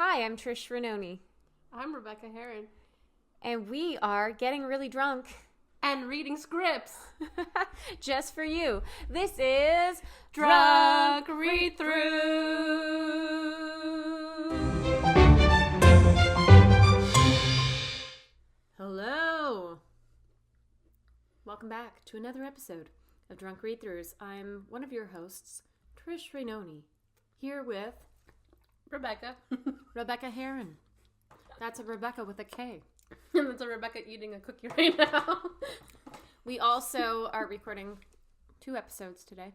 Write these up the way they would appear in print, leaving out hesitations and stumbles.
Hi, I'm Trish Renoni. I'm Rebecca Heron. And we are getting really drunk. And reading scripts. Just for you. This is Drunk Read-Thris. Hello. Welcome back to another episode of Drunk Read-Thris. I'm one of your hosts, Trish Renoni, here with Rebecca. Rebecca Heron. That's a Rebecca with a K. And that's a Rebecca eating a cookie right now. We also are recording 2 episodes today.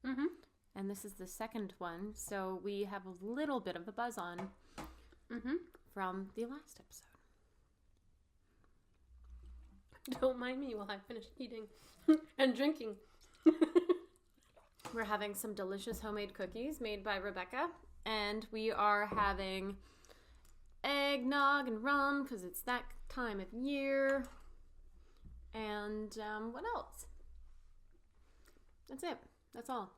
Mm-hmm. And this is the second one, so we have a little bit of the buzz on from the last episode. Don't mind me while I finish eating and drinking. We're having some delicious homemade cookies made by Rebecca, and we are having eggnog and rum because it's that time of year. And what else? That's it. That's all.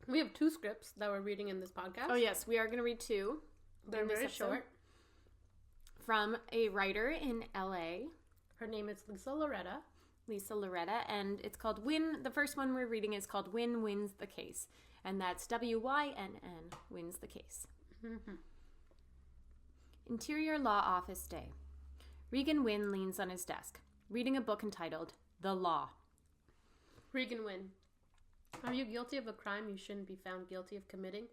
We have 2 scripts that we're reading in this podcast. Oh, yes. We are going to read 2. They're very short. From a writer in L.A. Her name is Lisa Loretta, and it's called Wynn. The first one we're reading is called Wynn Wins the Case, and that's W-Y-N-N, Wins the Case. Mm-hmm. Interior Law Office Day. Regan Wynn leans on his desk, reading a book entitled The Law. Regan Wynn. Are you guilty of a crime you shouldn't be found guilty of committing?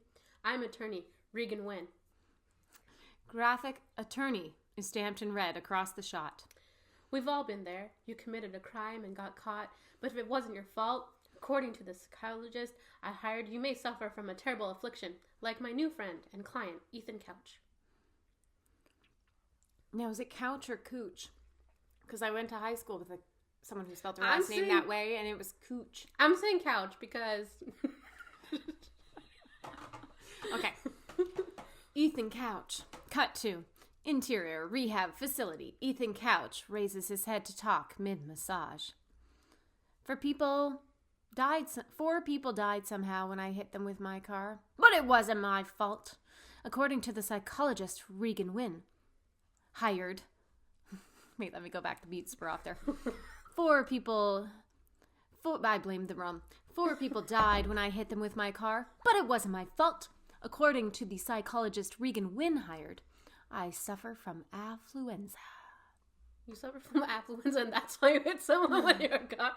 I'm attorney Regan Wynn. Graphic attorney is stamped in red across the shot. We've all been there. You committed a crime and got caught, but if it wasn't your fault, according to the psychologist I hired, you may suffer from a terrible affliction, like my new friend and client, Ethan Couch. Now, is it Couch or Cooch? Because I went to high school with someone who spelled their last name that way, and it was Cooch. I'm saying Couch because... Okay. Ethan Couch. Cut to interior rehab facility. Ethan Couch raises his head to talk mid-massage. 4 people died somehow when I hit them with my car. But it wasn't my fault. According to the psychologist Regan Wynn. Hired. Wait, let me go back. The beats were off there. 4 people... I blamed the rum. 4 people died when I hit them with my car. But it wasn't my fault. According to the psychologist Regan Wynn hired. I suffer from affluenza. You suffer from affluenza, and that's why you hit someone with your car?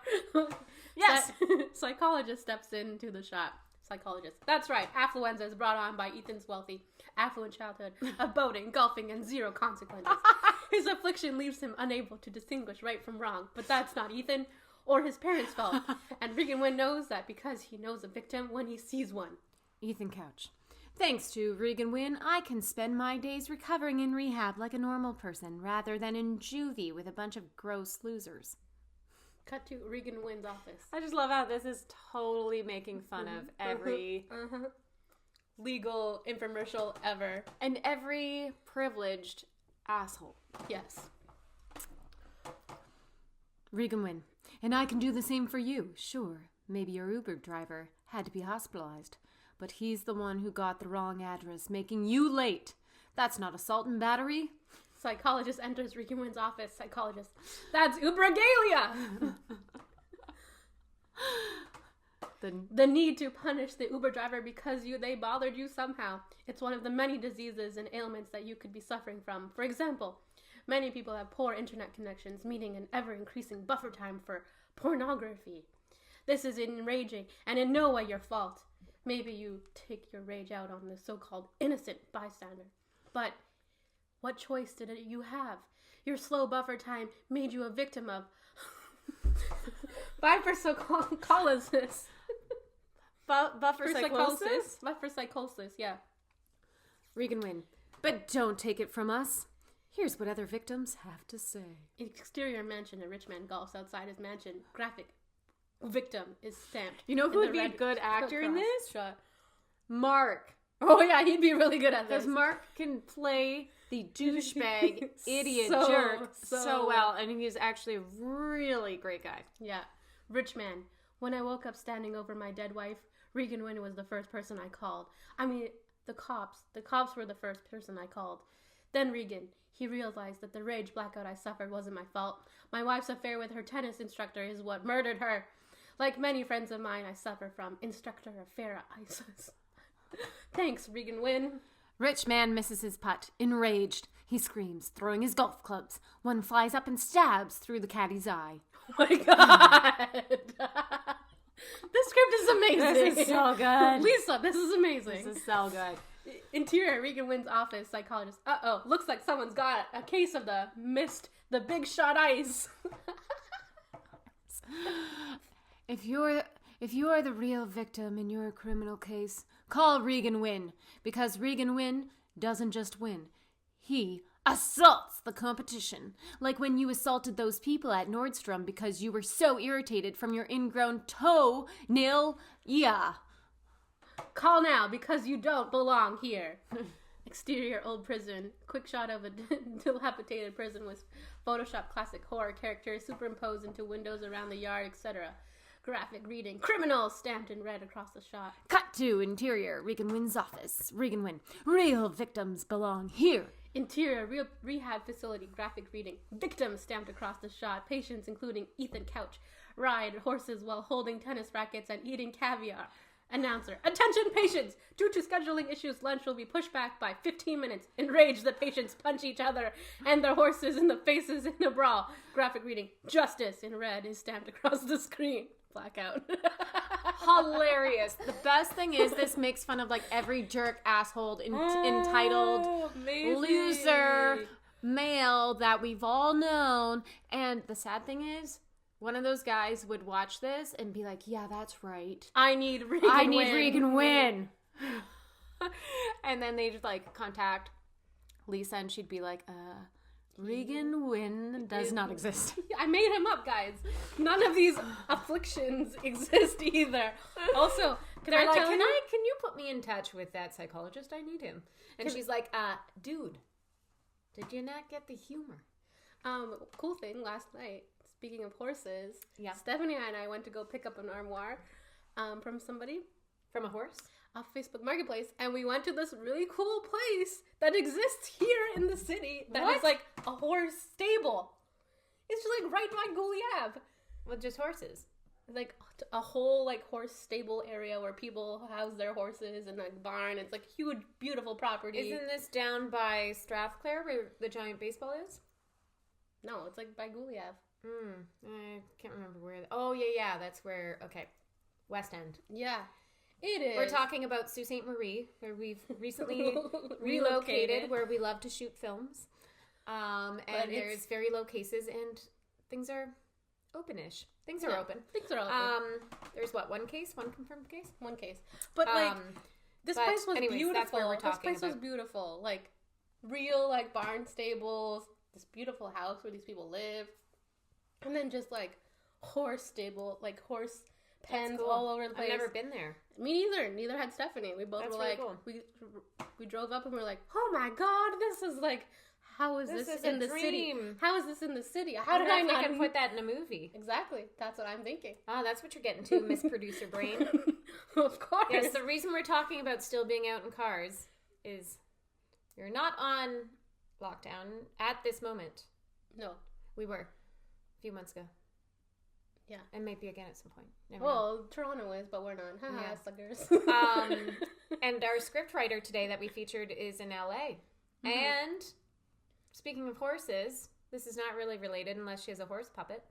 Yes. Psychologist steps into the shot. Psychologist. That's right. Affluenza is brought on by Ethan's wealthy, affluent childhood of boating, golfing, and 0 consequences. His affliction leaves him unable to distinguish right from wrong, but that's not Ethan or his parents' fault. And Regan Wynn knows that because he knows a victim when he sees one. Ethan Couch. Thanks to Regan Wynn, I can spend my days recovering in rehab like a normal person, rather than in juvie with a bunch of gross losers. Cut to Regan Wynn's office. I just love how this is totally making fun of every legal infomercial ever. And every privileged asshole. Yes. Regan Wynn. And I can do the same for you. Sure, maybe your Uber driver had to be hospitalized. But he's the one who got the wrong address, making you late. That's not assault and battery. Psychologist enters Regan Wynn's office. Psychologist. That's Ubergalia! The need to punish the Uber driver because they bothered you somehow. It's one of the many diseases and ailments that you could be suffering from. For example, many people have poor internet connections, meaning an ever-increasing buffer time for pornography. This is enraging and in no way your fault. Maybe you take your rage out on the so-called innocent bystander. But what choice did you have? Your slow buffer time made you a victim of buffer psychosis. Buffer psychosis? Buffer psychosis, yeah. Regan Wynn. But don't take it from us. Here's what other victims have to say. Exterior mansion. A rich man golfs outside his mansion. Graphic victim is stamped. You know who would be a good actor in this? Shot. Mark. Oh yeah, he'd be really good at this. Because Mark can play the douchebag idiot jerk so well, and he's actually a really great guy. Yeah. Rich man. When I woke up standing over my dead wife, Regan Wynn was the first person I called. I mean, The cops were the first person I called. Then Regan. He realized that the rage blackout I suffered wasn't my fault. My wife's affair with her tennis instructor is what murdered her. Like many friends of mine, I suffer from instructor affair ISIS. Thanks, Regan Wynn. Rich man misses his putt. Enraged, he screams, throwing his golf clubs. One flies up and stabs through the caddy's eye. Oh my god. This script is amazing. This is so good. Lisa, this is amazing. This is so good. Interior, Regan Wynn's office, psychologist. Uh-oh, looks like someone's got a case of the big shot ice. If you're the real victim in your criminal case, call Regan Wynn, because Regan Wynn doesn't just win. He assaults the competition, like when you assaulted those people at Nordstrom because you were so irritated from your ingrown toe-nail. Yeah. Call now, because you don't belong here. Exterior, old prison. Quick shot of a dilapidated prison with Photoshop classic horror characters superimposed into windows around the yard, etc. Graphic reading. Criminals stamped in red across the shot. Cut to interior, Regan Wynn's office. Regan Wynn. Real victims belong here. Interior, rehab facility. Graphic reading. Victims stamped across the shot. Patients including Ethan Couch. Ride horses while holding tennis rackets and eating caviar. Announcer. Attention patients! Due to scheduling issues, lunch will be pushed back by 15 minutes. Enraged, the patients punch each other and their horses in the faces in a brawl. Graphic reading. Justice in red is stamped across the screen. Blackout. Hilarious. The best thing is this makes fun of like every jerk asshole entitled amazing. Loser male that we've all known. And the sad thing is, one of those guys would watch this and be like, yeah, that's right. I need Regan Wynn. And then they just like contact Lisa and she'd be like, Regan Wynn does not exist. I made him up, guys. None of these afflictions exist either. Also, can you put me in touch with that psychologist? I need him. And she's like, dude, did you not get the humor? Cool thing, last night, speaking of horses, yeah. Stephanie and I went to go pick up an armoire from somebody. From a horse? Off Facebook Marketplace, and we went to this really cool place that exists here in the city that is like a horse stable. It's just like right by Gouliav. With just horses? Like a whole like horse stable area where people house their horses and like barn. It's like huge, beautiful property. Isn't this down by Strathclair where the giant baseball is? No, it's like by Gouliav. I can't remember where. Oh, yeah, that's where. Okay, West End. Yeah. It is. We're talking about Sault Ste. Marie, where we've recently relocated, where we love to shoot films. And there's very low cases, and things are openish. Things are open. Things are open. There's one case? One confirmed case? One case. But this place was beautiful. That's where we're talking about. This place was beautiful. Like, real, like, barn stables, this beautiful house where these people live. And then just, like, horse stable, like, horse pens all over the place. I've never been there. Me neither. Neither had Stephanie. We both were really like, cool. we drove up and we were like, oh my god, this is like, how is this in the city? How is this in the city? How did I not put that in a movie? Exactly. That's what I'm thinking. Oh, that's what you're getting to, Miss Producer Brain. Of course. Yes, the reason we're talking about still being out in cars is you're not on lockdown at this moment. No. We were a few months ago. Yeah. And maybe again at some point. Never well, know. Toronto is, but we're not. Haha, suckers. And our scriptwriter today that we featured is in LA. Mm-hmm. And speaking of horses, this is not really related unless she has a horse puppet.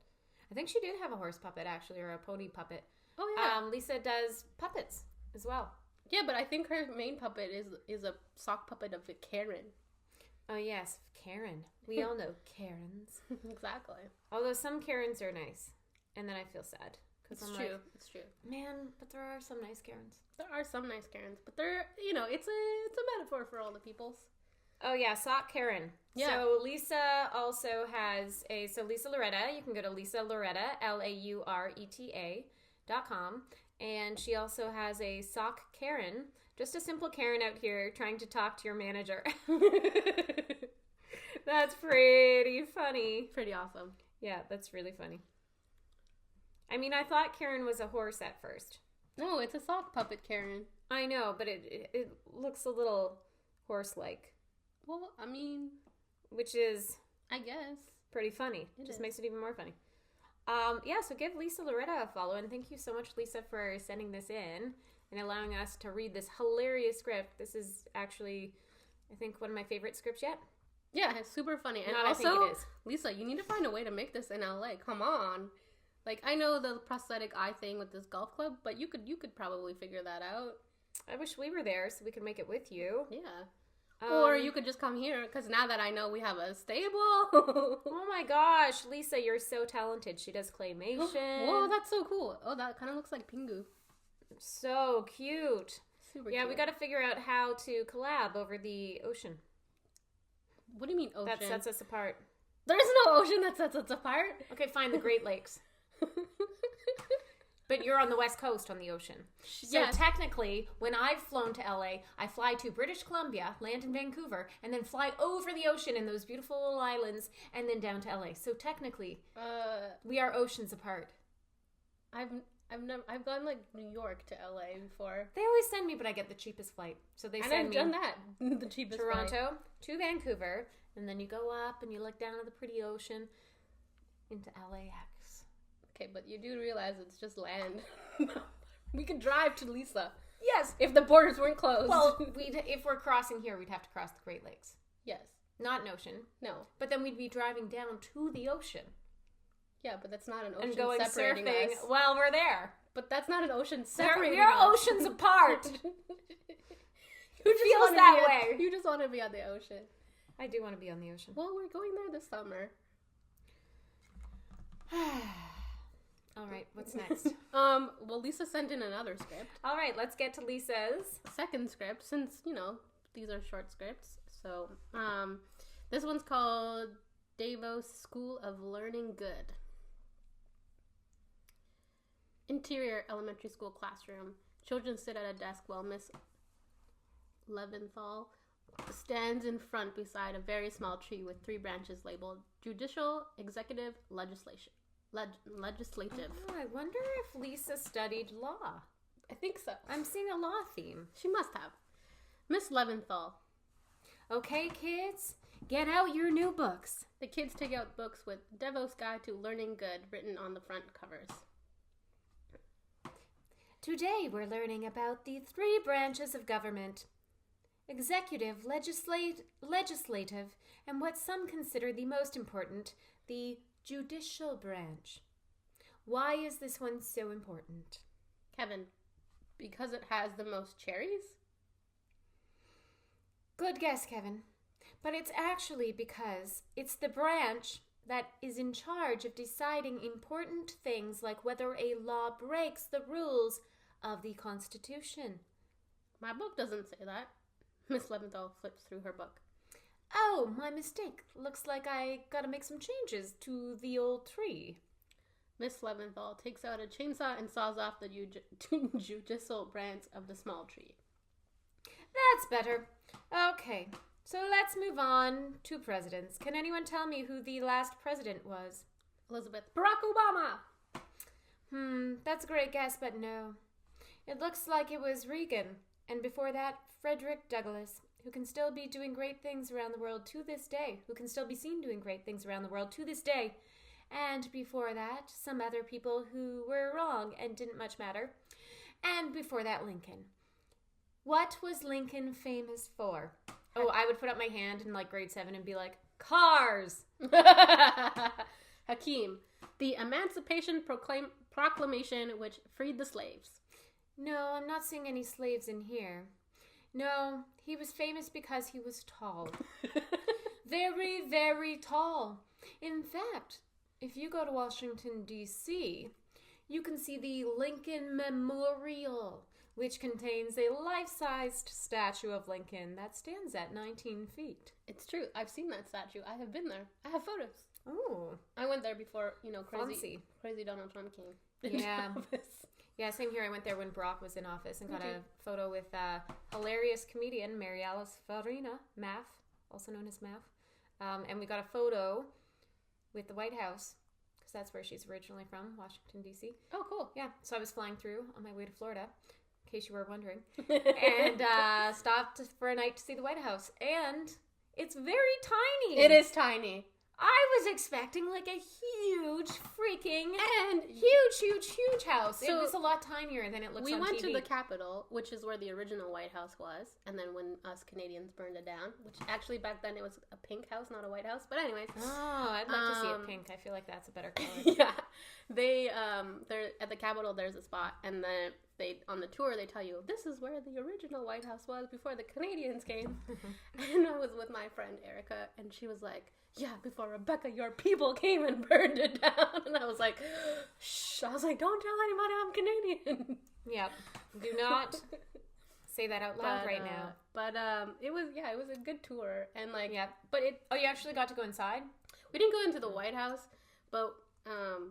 I think she did have a horse puppet, actually, or a pony puppet. Oh, yeah. Lisa does puppets as well. Yeah, but I think her main puppet is a sock puppet of Karen. Oh, yes, Karen. We all know Karens. Exactly. Although some Karens are nice. And then I feel sad. It's true. It's true. Man, but there are some nice Karens. There are some nice Karens. But they're, it's a metaphor for all the peoples. Oh, yeah. Sock Karen. Yeah. So Lisa also has Lisa Loretta. You can go to Lisa Loretta, LAURETA.com. And she also has a Sock Karen. Just a simple Karen out here trying to talk to your manager. That's pretty funny. Pretty awesome. Yeah, that's really funny. I mean, I thought Karen was a horse at first. No, it's a sock puppet, Karen. I know, but it looks a little horse-like. Well, I mean... Which is... I guess. Pretty funny. It just makes it even more funny. Yeah, so give Lisa Loretta a follow, and thank you so much, Lisa, for sending this in and allowing us to read this hilarious script. This is actually, I think, one of my favorite scripts yet. Yeah, it's super funny. And I also, think it is. Lisa, you need to find a way to make this in LA. Come on. Like, I know the prosthetic eye thing with this golf club, but you could probably figure that out. I wish we were there so we could make it with you. Yeah. Or you could just come here, because now that I know we have a stable. Oh my gosh, Lisa, you're so talented. She does claymation. Whoa, that's so cool. Oh, that kind of looks like Pingu. So cute. Super Yeah, cute. we got to figure out how to collab over the ocean. What do you mean ocean? That sets us apart. There's no ocean that sets us apart. Okay, fine, the Great Lakes. But you're on the West Coast on the ocean. So technically, when I've flown to LA, I fly to British Columbia, land in Vancouver, and then fly over the ocean in those beautiful little islands, and then down to LA. So technically, we are oceans apart. I've gone like New York to LA before. They always send me, but I get the cheapest flight. So they send me done that. The cheapest Toronto flight. to Vancouver, and then you go up and you look down at the pretty ocean into LAX. Okay, but you do realize it's just land. We could drive to Lisa. Yes. If the borders weren't closed. Well, if we're crossing here, we'd have to cross the Great Lakes. Yes. Not an ocean. No. But then we'd be driving down to the ocean. Yeah, but that's not an ocean and going separating surfing us. while we're there. But that's not an ocean separating We're us. oceans apart. It feels that way. You just want to be on the ocean. I do want to be on the ocean. Well, we're going there this summer. All right, what's next? Well, Lisa sent in another script. All right, let's get to Lisa's second script, since, these are short scripts. So, this one's called Davos School of Learning Good. Interior elementary school classroom. Children sit at a desk while Miss Leventhal stands in front beside a very small tree with 3 branches labeled judicial, executive, legislative. Oh, I wonder if Lisa studied law. I think so. I'm seeing a law theme. She must have. Miss Leventhal. Okay, kids, get out your new books. The kids take out books with Davos Guide to Learning Good written on the front covers. Today we're learning about the 3 branches of government. Executive, legislative, and what some consider the most important, the judicial branch. Why is this one so important? Kevin, because it has the most cherries? Good guess, Kevin. But it's actually because it's the branch that is in charge of deciding important things like whether a law breaks the rules of the Constitution. My book doesn't say that. Miss Leventhal flips through her book. Oh, my mistake. Looks like I gotta make some changes to the old tree. Miss Leventhal takes out a chainsaw and saws off the judicial branch of the small tree. That's better. Okay, so let's move on to presidents. Can anyone tell me who the last president was? Elizabeth. Barack Obama! That's a great guess, but no. It looks like it was Reagan, and before that, Frederick Douglass, who can still be doing great things around the world to this day, who can still be seen doing great things around the world to this day. And before that, some other people who were wrong and didn't much matter. And before that, Lincoln. What was Lincoln famous for? Oh, I would put up my hand in like grade 7 and be like, cars! Hakeem. The Emancipation Proclamation which freed the slaves. No, I'm not seeing any slaves in here. No, he was famous because he was tall. Very, very tall. In fact, if you go to Washington, D.C., you can see the Lincoln Memorial, which contains a life-sized statue of Lincoln that stands at 19 feet. It's true. I've seen that statue. I have been there. I have photos. Oh. I went there before, crazy Donald Trump came. Yeah. Yeah, same here. I went there when Barack was in office and got a photo with hilarious comedian Mary Alice Farina, Maff, also known as Maff. And we got a photo with the White House, because that's where she's originally from, Washington, D.C. Oh, cool. Yeah, so I was flying through on my way to Florida. case you were wondering, and stopped for a night to see the White House. And it's very tiny. It is tiny. I was expecting like a huge freaking and huge house. So it was a lot tinier than it looks on TV. We went to the Capitol, which is where the original White House was, and then when us Canadians burned it down, which actually back then it was a pink house, not a White House. But anyways. Oh, I'd like to see it pink. I feel like that's a better color. Yeah. They're at the Capitol, there's a spot, and then on the tour they tell you, this is where the original White House was before the Canadians came. And I was with my friend Erica, and she was like, yeah, before Rebecca, your people came and burned it down. And I was like, shh. I was like, don't tell anybody I'm Canadian. Yep. Do not say that out loud right now. But it was a good tour. And like, yeah. But you actually got to go inside? We didn't go into the White House, but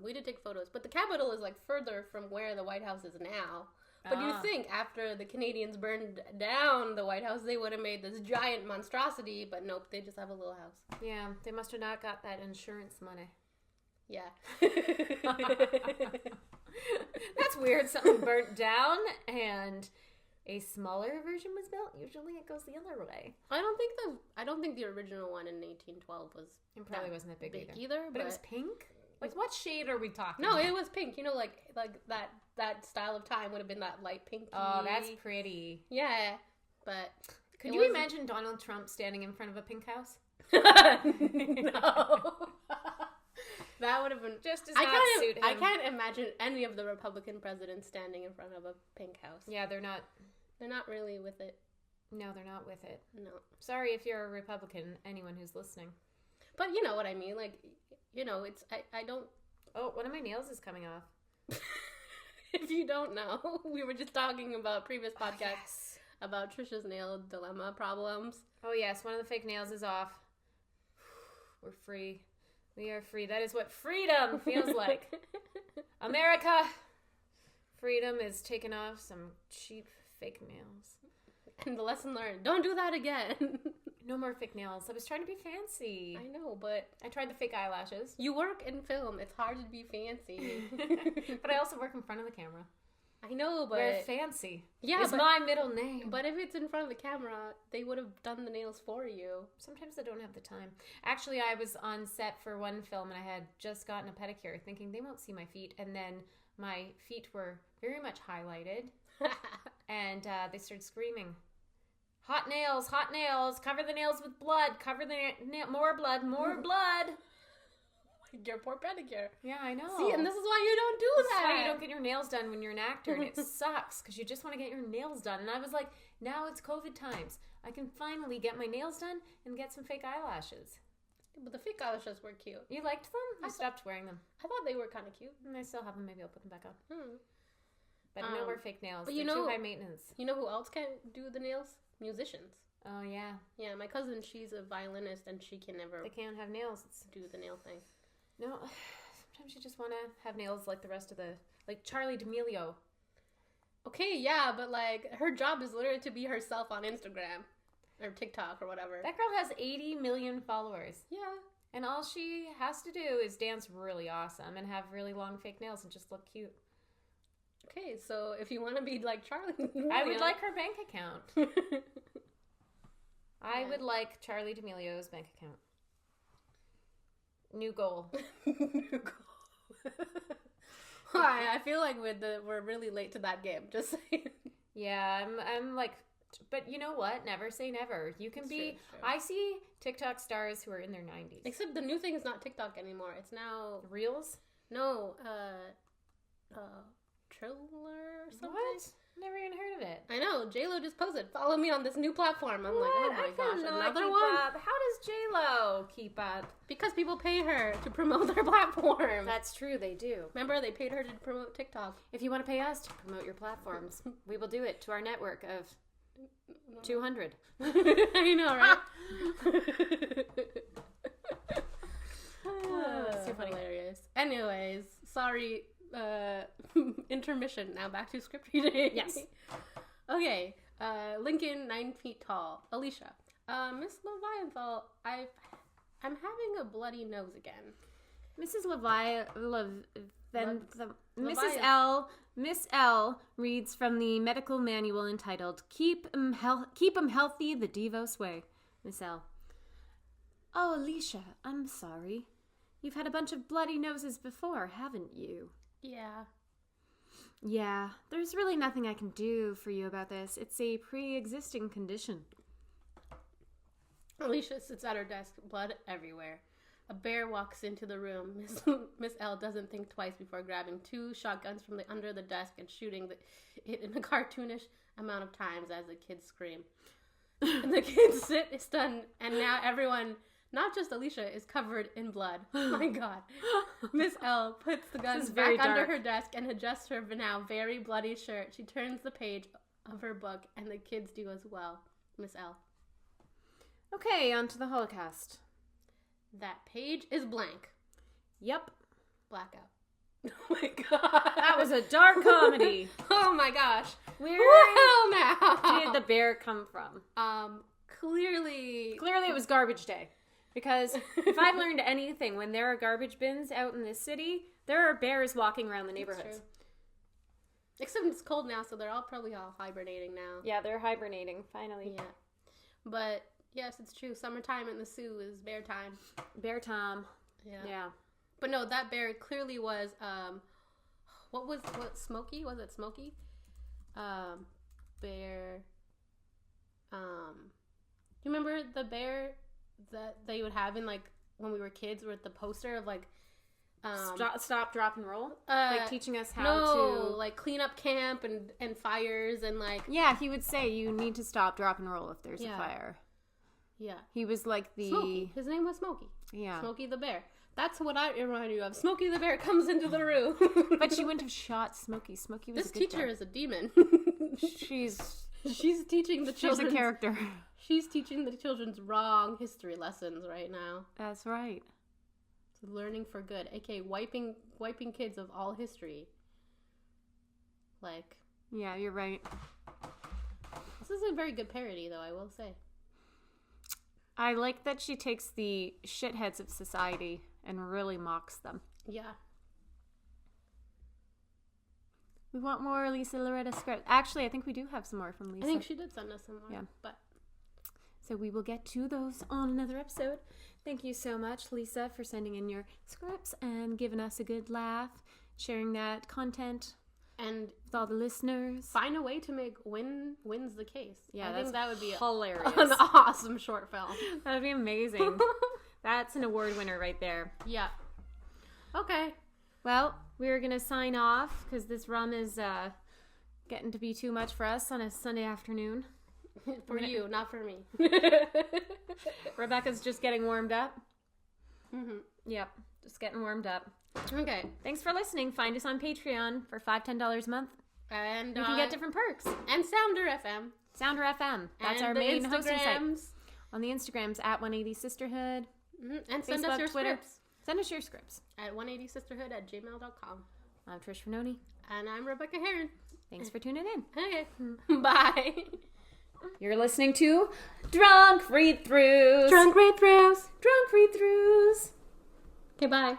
we did take photos. But the Capitol is like further from where the White House is now. But you think after the Canadians burned down the White House, they would have made this giant monstrosity, but nope, they just have a little house. Yeah, they must have not got that insurance money. Yeah. That's weird. Something burnt down and a smaller version was built. Usually it goes the other way. I don't think the original one in 1812 was. It probably wasn't that big either. But it was pink? Like, what shade are we talking No, about? it was pink. You know, like that style of time would have been that light pink. Oh, that's pretty. Yeah, but could you imagine Donald Trump standing in front of a pink house? No. That would have been just as not suit him. I can't imagine any of the Republican presidents standing in front of a pink house. Yeah, they're not. They're not really with it. No, they're not with it. No. Sorry if you're a Republican, anyone who's listening. But you know what I mean. Like, you know, it's I don't. Oh, one of my nails is coming off. If you don't know, we were just talking about previous podcasts about Trisha's nail dilemma problems. Oh yes, one of the fake nails is off. We're free. We are free. That is what freedom feels like. America! Freedom is taking off some cheap fake nails. And the lesson learned, don't do that again. No more fake nails. I was trying to be fancy. I know, but I tried the fake eyelashes. You work in film. It's hard to be fancy. But I also work in front of the camera. I know, but we're fancy. Yeah, it's my middle name. But if it's in front of the camera, they would have done the nails for you. Sometimes I don't have the time. Actually, I was on set for one film and I had just gotten a pedicure, thinking they won't see my feet, and then my feet were very much highlighted, and they started screaming, "Hot nails! Hot nails! Cover the nails with blood! Cover the more blood! More blood!" Your poor pedicure. Yeah, I know. See, and this is why you don't do that. This is why you don't get your nails done when you're an actor, and it sucks because you just want to get your nails done. And I was like, now it's COVID times. I can finally get my nails done and get some fake eyelashes. But the fake eyelashes were cute. You liked them? I stopped wearing them. I thought they were kind of cute. And I still have them. Maybe I'll put them back on. But no more fake nails. But They're too high maintenance. You know who else can't do the nails? Musicians. Oh, yeah. Yeah, my cousin, she's a violinist, and she can never... They can't have nails. Do the nail thing. No, sometimes you just want to have nails like the rest of the... Like Charlie D'Amelio. Okay, yeah, but like, her job is literally to be herself on Instagram. Or TikTok or whatever. That girl has 80 million followers. Yeah. And all she has to do is dance really awesome and have really long fake nails and just look cute. Okay, so if you want to be like Charlie... I would like her bank account. I would like Charlie D'Amelio's bank account. New goal. New goal. I feel like we're really late to that game. Just saying. Yeah, I'm like, but you know what? Never say never. You can be. True. I see TikTok stars who are in their 90s. Except the new thing is not TikTok anymore. It's now Reels. No, Triller or something. What? Never even heard of it. I know. JLo just posted, "Follow me on this new platform." I'm like, oh my gosh, another one? How does JLo keep up? Because people pay her to promote their platform. That's true, they do. Remember, they paid her to promote TikTok. If you want to pay us to promote your platforms, we will do it to our network of 200. I know, right? It's too hilarious. Anyways, sorry. Intermission. Now back to script reading. Yes. Okay. Lincoln, 9 feet tall. Alicia. Miss Leviathan, I'm having a bloody nose again. Mrs. Miss L reads from the medical manual entitled Keep 'em Healthy the Devos Way. Miss L. Oh, Alicia, I'm sorry. You've had a bunch of bloody noses before, haven't you? Yeah. Yeah, there's really nothing I can do for you about this. It's a pre-existing condition. Alicia sits at her desk, blood everywhere. A bear walks into the room. Miss L doesn't think twice before grabbing 2 shotguns from under the desk and shooting it in a cartoonish amount of times as the kids scream. And the kids sit stunned, and now everyone, not just Alicia, is covered in blood. Oh my God. Miss L puts the guns back under her desk and adjusts her now very bloody shirt. She turns the page of her book, and the kids do as well. Miss L. Okay, on to the Holocaust. That page is blank. Yep. Blackout. Oh my God. That was a dark comedy. Oh my gosh. Where now did the bear come from? Clearly it was garbage day. Because if I've learned anything, when there are garbage bins out in this city, there are bears walking around the neighborhoods. Except it's cold now, so they're probably all hibernating now. Yeah, they're hibernating, finally. Yeah. But yes, it's true. Summertime in the Sioux is bear time. Bear time. Yeah. But no, that bear clearly was, Smokey? Was it Smokey? Bear, you remember the bear that they would have in, like, when we were kids with the poster of, like, stop, drop, and roll? Like, teaching us how to... like, clean up camp and fires and, like... Yeah, he would say you need to stop, drop, and roll if there's a fire. Yeah. He was like the... Smokey. His name was Smokey. Yeah. Smokey the Bear. That's what I remind you of. Smokey the Bear comes into the room. But she wouldn't have shot Smokey. Smokey was this a good teacher guy. is a demon. She's teaching the children. She's a character. She's teaching the children's wrong history lessons right now. That's right. It's learning for good, aka wiping kids of all history. Like. Yeah, you're right. This is a very good parody, though, I will say. I like that she takes the shitheads of society and really mocks them. Yeah. We want more Lisa Loretta script. Actually, I think we do have some more from Lisa. I think she did send us some more. Yeah. But so we will get to those on another episode. Thank you so much, Lisa, for sending in your scripts and giving us a good laugh, sharing that content and with all the listeners. Find a way to make Wynn wins the case. Yeah, I think that would be hilarious. An awesome short film. That would be amazing. That's an award winner right there. Yeah. Okay. Well, we're going to sign off because this rum is getting to be too much for us on a Sunday afternoon. For you, not for me. Rebecca's just getting warmed up. Mm-hmm. Yep, just getting warmed up. Okay. Thanks for listening. Find us on Patreon for $5-10 a month. And you can get different perks. And Sounder FM. Sounder FM. That's and our main hosting site. On the Instagrams at 180 Sisterhood. Mm-hmm. And send Facebook, us your Twitter. scripts. Send us your scripts. At 180sisterhood@gmail.com. I'm Trish Fernoni. And I'm Rebecca Heron. Thanks for tuning in. Okay. Bye. You're listening to Drunk Read-Throughs. Drunk Read-Throughs. Drunk Read-Throughs. Okay, bye.